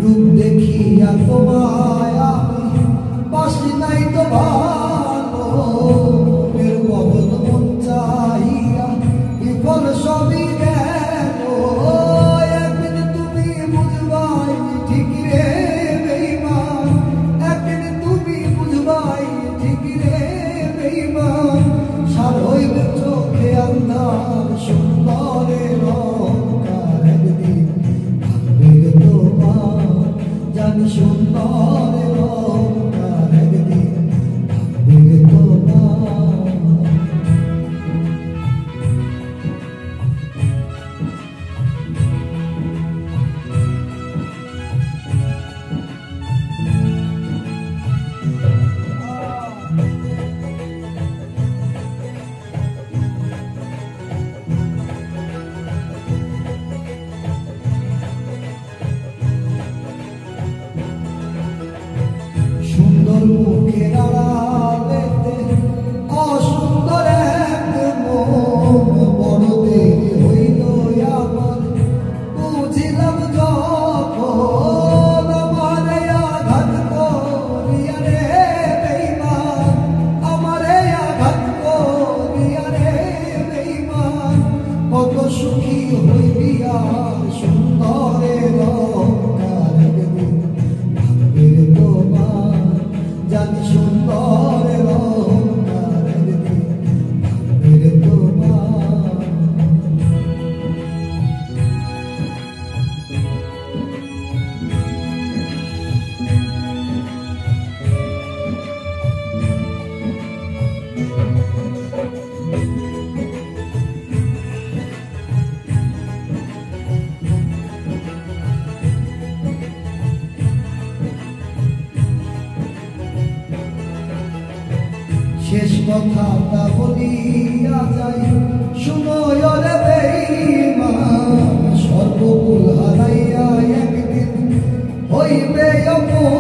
रूप देखिया তোমায় আমি বাসি নাই তো ভালো নির্মল মন চাহিয়া বিফল সবই গেল একদিন তুমি বুঝবাই ঠিক রে বেঈমান একদিন তুমি বুঝবাই ঠিক রে বেঈমান সার হইবে চোখে আন্ধার সুন্দরের রঙকার একদিন ভাঙবে তোমার জানি সুন্দরের রঙকার একদিন ভাঙবে তোমার সুন্দর মুখের আড়ালেতে অসুন্দর এক মন বড় দেরি হইল আমার বুঝিলাম যখন আমারে আঘাত করিয়া রে বেঈমান আমারে আঘাত করিয়া রে বেঈমান কত সুখী হইবি আর সুন্দরের রঙকার একদিন ভাঙবে তোমার জানি সুন্দরের রঙকার একদিন ভাঙবে তোমার শেষ কথাটা বলিয়া যাই সময় রে বেঈমান সর্বকুল হারাইয়া একদিন হইবে অপমান